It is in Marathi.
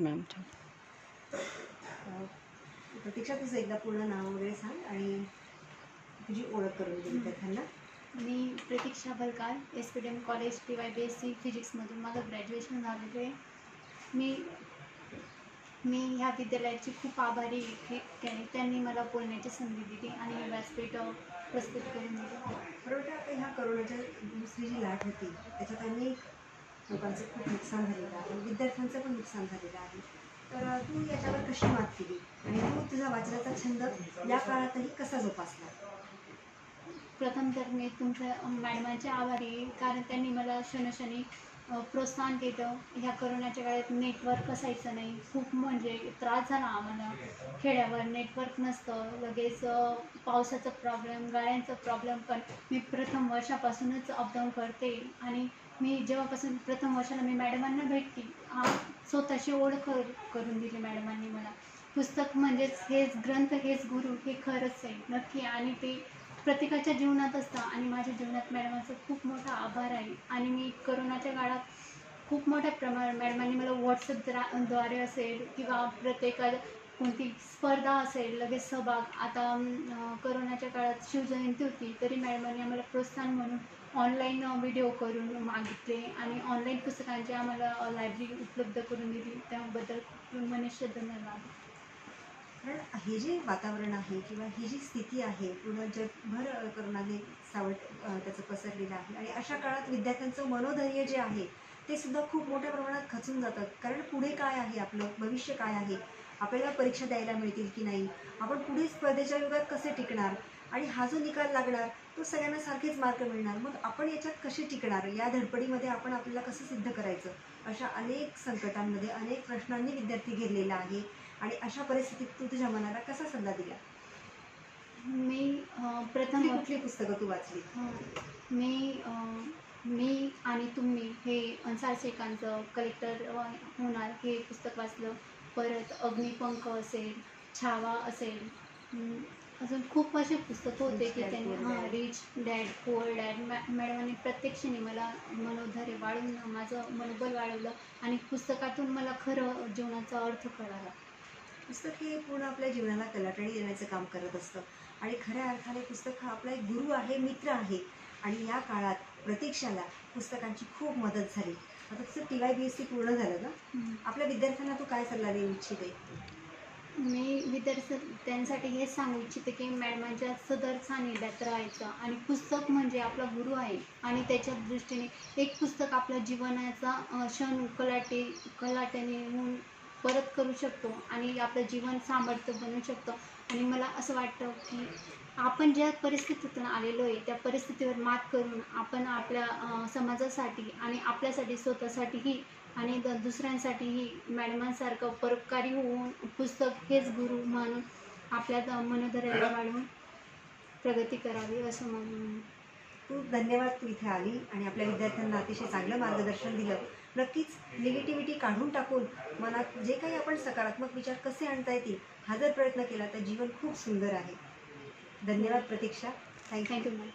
मॅम. प्रतीक्षा, तुझं एकदा पूर्ण नाव वगैरे सांग आणि तुझी ओळख करून दे विद्यार्थ्यांना. मी प्रतीक्षा बलकार, SPDM कॉलेज TYBSc फिजिक्समधून माझं ग्रॅज्युएशन झालेलं आहे. मी ह्या विद्यालयाची खूप आभारी आहे की त्यांनी मला बोलण्याची संधी दिली आणि व्यासपीठ प्रस्तुत करून दिली. बरोबर. आता ह्या करोनाच्या दुसरी जी लाट होती त्याच्यात अनेक लोकांचं खूप नुकसान झालेलं आहे, विद्यार्थ्यांचं पण नुकसान झालेलं आहे. तर तू याच्यावर कशी मात केली आणि तू तुझा वाचनाचा छंद या काळातही कसा जोपासला? प्रथम तर मी तुमच्या मॅडमांचे आभारी आहे, कारण त्यांनी मला क्षणोक्षणी प्रोत्साहन केलं. ह्या करोनाच्या काळात नेटवर्क असायचं नाही, खूप म्हणजे त्रास झाला आम्हाला. खेड्यावर नेटवर्क नसतं, लगेच पावसाचा प्रॉब्लेम, गाड्यांचा प्रॉब्लेम. पण मी प्रथम वर्षापासूनच अपडाऊन करते आणि मी जेव्हापासून प्रथम वर्षाला मी मॅडमांना भेटते, स्वतःची ओळख करून दिली मॅडमांनी मला. पुस्तक म्हणजेच हेच ग्रंथ, हेच गुरु, हे खरंच आहे नक्की. आणि ते प्रत्येकाच्या जीवनात असतं आणि माझ्या जीवनात मॅडमांचा खूप मोठा आभार आहे. आणि मी करोनाच्या काळात खूप मोठ्या प्रमाणात मॅडमांनी मला व्हॉट्सअपद्वारे असेल किंवा प्रत्येकाला कोणती स्पर्धा असेल लगेच सहभाग. आता करोनाच्या काळात शिवजयंती होती तरी मॅडमांनी आम्हाला प्रोत्साहन म्हणून ऑनलाईन व्हिडिओ करून मागितले आणि ऑनलाईन पुस्तकांची आम्हाला लायब्ररी उपलब्ध करून दिली. त्याबद्दल खूप मनुष्य धन्यवाद. कारण हे जे वातावरण आहे किंवा ही जी स्थिती आहे पूर्ण जगभर करोनाने त्याचं पसरलेलं आहे आणि अशा काळात विद्यार्थ्यांचं मनोधैर्य जे आहे ते सुद्धा खूप मोठ्या प्रमाणात खचून जातात. कारण पुढे काय आहे, आपलं भविष्य काय आहे, आपल्याला परीक्षा द्यायला मिळतील की नाही, आपण पुढे स्पर्धेच्या युगात कसे टिकणार आणि हा जो निकाल लागणार तो सगळ्यांना सारखेच मार्क मिळणार, मग आपण याच्यात कसे टिकणार, या धडपडीमध्ये आपण आपल्याला कसं सिद्ध करायचं, अशा अनेक संकटांमध्ये अनेक प्रश्नांनी विद्यार्थी घेरलेला आहे. आणि अशा परिस्थितीत तू तुझ्या मनाला कसा सल्ला दिला? मी प्रथम कुठली पुस्तकं तू वाचली? मी आणि तुम्ही हे अन्सार शेखांचं कलेक्टर होणार हे पुस्तक वाचलं. परत अग्निपंख असेल, छावा असेल, अजून खूप असे पुस्तकं होते की त्यांनी रिच डॅड पुअर डॅड मॅडमांनी प्रत्यक्षाने मला मनोधैर्य वाढवून माझं मनोबल वाढवलं आणि पुस्तकातून मला खरं जीवनाचा अर्थ कळाला. पुस्तक हे पूर्ण आपल्या जीवनाला कलाटणी देण्याचं काम करत असतं आणि खऱ्या अर्थाने पुस्तक हा आपला एक गुरु आहे, मित्र आहे. आणि या काळात प्रतीक्षाला पुस्तकांची खूप मदत झाली. आता तुझं TYBSc पूर्ण झालं ना, आपल्या विद्यार्थ्यांना तू काय सल्ला देऊ इच्छिते? मी त्यांसाठी हेच सांगू इच्छिते की मॅडमांच्या सदर सानिध्यात राहायचं. आणि पुस्तक म्हणजे आपला गुरु आहे आणि त्याच्या दृष्टीने एक पुस्तक आपल्या जीवनाचा क्षण कलाटणी होऊन परत करू शकतो आणि आपलं जीवन सामर्थ्य बनवू शकतो. आणि मला असं वाटतं की आपण ज्या परिस्थितीतून आलेलो आहे त्या परिस्थितीवर मात करून आपण आपल्या समाजासाठी आणि आपल्यासाठी स्वतःसाठीही आणि दुसऱ्यांसाठीही मॅडमांसारखं परोपकारी होऊन पुस्तक हेच गुरु मानून आपल्या मनोधैर्याला वाढवून प्रगती करावी असं म्हणून. खूप धन्यवाद, तू इथे आली आणि आपल्या विद्यार्थ्यांना अतिशय चांगलं मार्गदर्शन दिलं. नक्कीच निगेटिव्हिटी काढून टाकून मनात जे काही आपण सकारात्मक विचार कसे आणता येतील हा जर प्रयत्न केला तर जीवन खूप सुंदर आहे. धन्यवाद प्रतीक्षा. थँक्यू. Thank you ma'am.